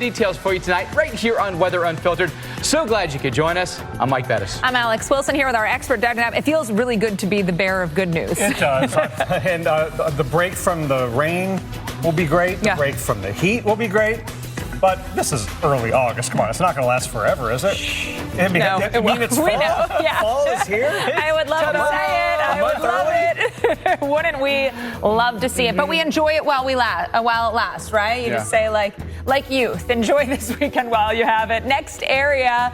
details for you tonight, right here on Weather Unfiltered. So glad you could join us. I'm Mike Bettis. I'm Alex Wilson here with our expert, Doug Knapp. It feels really good to be the bearer of good news. It does. And the break from the rain will be great. The break from the heat will be great. But this is early August. Come on, it's not going to last forever, is it? I mean, it's fall. Yeah. Fall is here. I would love to say it. I would love it. Wouldn't we love to see it? But we enjoy it while it lasts, right? You just say like youth, enjoy this weekend while you have it. Next area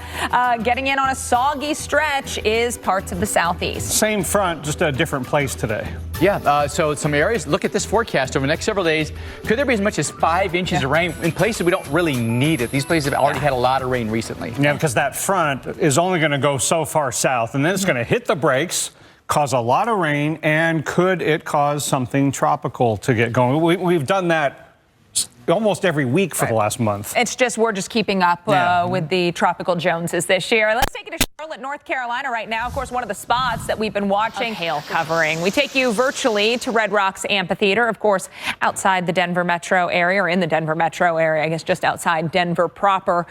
getting in on a soggy stretch is parts of the southeast. Same front, just a different place today. Yeah, so some areas, look at this forecast over the next several days. Could there be as much as 5 inches of rain in places we don't really need it? These places have already had a lot of rain recently. Yeah, because that front is only going to go so far south, and then it's going to hit the brakes, cause a lot of rain, and could it cause something tropical to get going? We've done that almost every week for the last month. It's just we're just keeping up with the tropical Joneses this year. Let's take it to Charlotte, North Carolina right now. Of course, one of the spots that we've been watching hail covering. We take you virtually to Red Rocks Amphitheater, of course, outside the Denver metro area, or in the Denver metro area, I guess just outside Denver proper,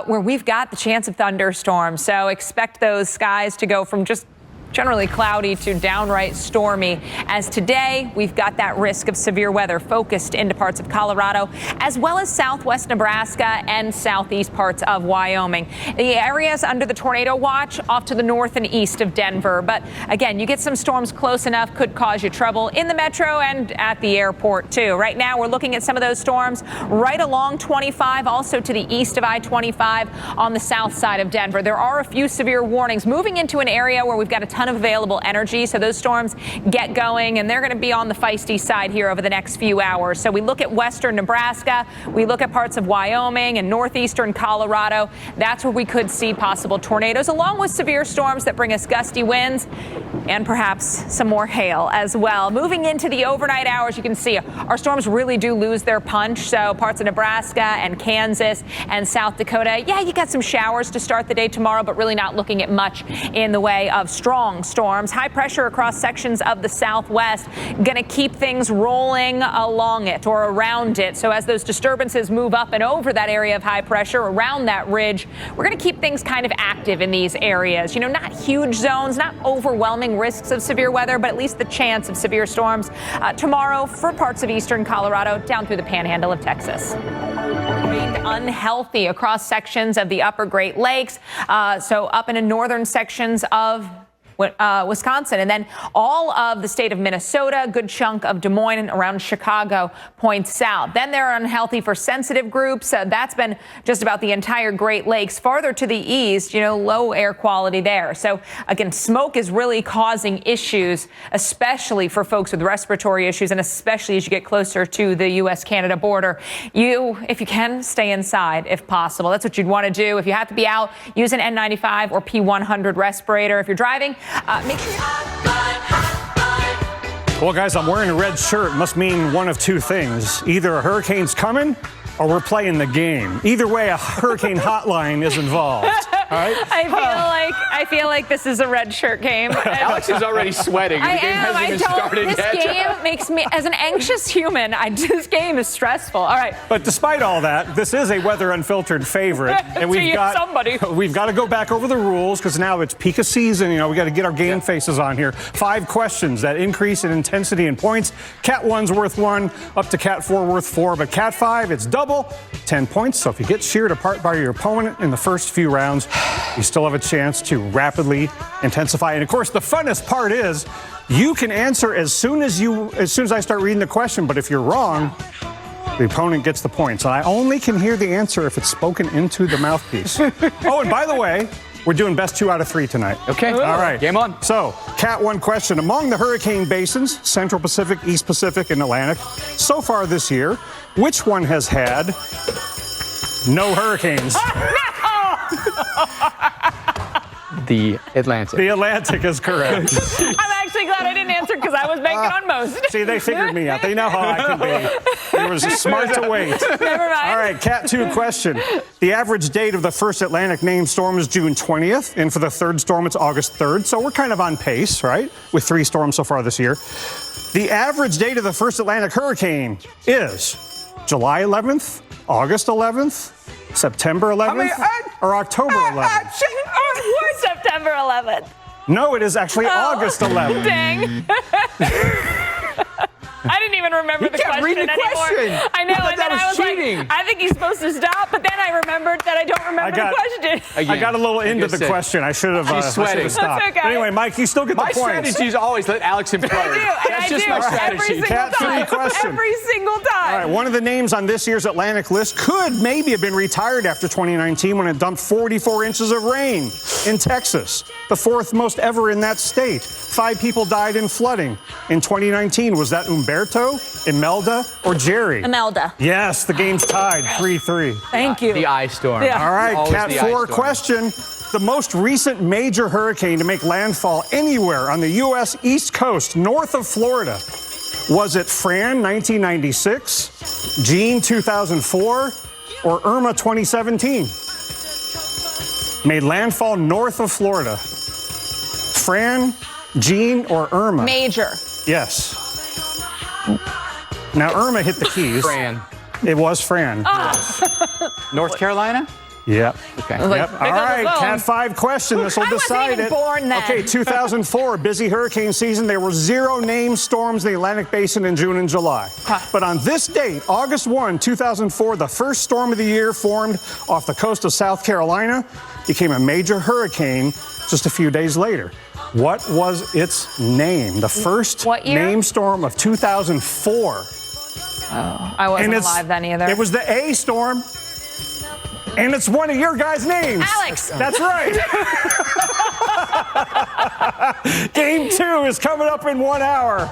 where we've got the chance of thunderstorms. So expect those skies to go from just generally cloudy to downright stormy, as today we've got that risk of severe weather focused into parts of Colorado, as well as southwest Nebraska and southeast parts of Wyoming. The areas under the tornado watch off to the north and east of Denver. But again, you get some storms close enough, could cause you trouble in the metro and at the airport too. Right now we're looking at some of those storms right along 25, also to the east of I-25 on the south side of Denver. There are a few severe warnings moving into an area where we've got a ton of available energy, so those storms get going, and they're going to be on the feisty side here over the next few hours. So we look at western Nebraska, we look at parts of Wyoming and northeastern Colorado. That's where we could see possible tornadoes, along with severe storms that bring us gusty winds and perhaps some more hail as well. Moving into the overnight hours, you can see our storms really do lose their punch. So parts of Nebraska and Kansas and South Dakota, you got some showers to start the day tomorrow, but really not looking at much in the way of strong storms. High pressure across sections of the southwest going to keep things rolling along it or around it. So as those disturbances move up and over that area of high pressure around that ridge, we're going to keep things kind of active in these areas. Not huge zones, not overwhelming risks of severe weather, but at least the chance of severe storms tomorrow for parts of eastern Colorado down through the panhandle of Texas. Remained unhealthy across sections of the upper Great Lakes, so up into northern sections of Wisconsin, and then all of the state of Minnesota, a good chunk of Des Moines and around Chicago points south. Then they're unhealthy for sensitive groups. That's been just about the entire Great Lakes. Farther to the east, low air quality there. So again, smoke is really causing issues, especially for folks with respiratory issues, and especially as you get closer to the U.S.-Canada border. If you can, stay inside if possible. That's what you'd want to do. If you have to be out, use an N95 or P100 respirator. If you're driving, make sure Well, guys, I'm wearing a red shirt. Must mean one of two things. Either a hurricane's coming or we're playing the game. Either way, a hurricane hotline is involved. All right? I feel like this is a red shirt game. Alex is already sweating. The game hasn't even started yet. This game makes me, as an anxious human, this game is stressful. All right. But despite all that, this is a Weather Unfiltered favorite. And we've got to go back over the rules because now it's peak of season. We got to get our game faces on here. 5 questions that increase in intensity and points. Cat 1's worth 1, up to Cat 4 worth 4. But Cat 5, it's double, 10 points. So if you get sheared apart by your opponent in the first few rounds, you still have a chance to rapidly intensify. And of course, the funnest part is you can answer as soon as I start reading the question. But if you're wrong, the opponent gets the points. And I only can hear the answer if it's spoken into the mouthpiece. Oh, and by the way, we're doing best 2 out of 3 tonight. Okay. All right. Game on. So, Cat 1 question. Among the hurricane basins, Central Pacific, East Pacific, and Atlantic, so far this year, which one has had no hurricanes? The Atlantic. The Atlantic is correct. I'm actually glad I didn't answer because I was banking on most. See, they figured me out. They know how I can be. It was smart to wait. Never mind. All right, Cat 2 question. The average date of the first Atlantic named storm is June 20th, and for the third storm, it's August 3rd. So we're kind of on pace, right, with 3 storms so far this year. The average date of the first Atlantic hurricane is July 11th, August 11th, September 11th, or October 11th? September 11th. No, it is actually August 11th. Dang. I didn't even remember the can't read question the anymore. question. I know, I thought and then that I was was cheating. like, I think he's supposed to stop, but then I remembered that I don't remember the question. I got a little into the question. I should have sweating. stopped. That's okay. Anyway, Mike, you still get the My points. strategy is always let Alex implode. That's just my strategy. Every single Cat time. three question. Every single time. All right, one of the names on this year's Atlantic list could maybe have been retired after 2019 when it dumped 44 inches of rain in Texas, the fourth most ever in that state. 5 people died in flooding. In 2019, was that Umberto, Imelda, or Jerry? Imelda. Yes, the game's tied 3-3. Thank you. The ice storm. Yeah. All right, Always Cat the 4 ice storm. question. The most recent major hurricane to make landfall anywhere on the U.S. East Coast, north of Florida. Was it Fran, 1996, Jeanne, 2004, or Irma, 2017? Made landfall north of Florida. Fran, Jeanne, or Irma? Major. Yes. Now, Irma hit the keys. Fran. It was Fran. North Carolina? Yep. Okay. Yep. All right, Cat 5 question. This will I wasn't decide even it. born then. Okay, 2004, busy hurricane season. There were 0 named storms in the Atlantic Basin in June and July. But on this date, August 1, 2004, the first storm of the year formed off the coast of South Carolina, became a major hurricane just a few days later. What was its name? The first What year? named storm of 2004. I wasn't alive then either. It was the A storm. And it's one of your guys' names. Alex. That's right. Game 2 is coming up in 1 hour.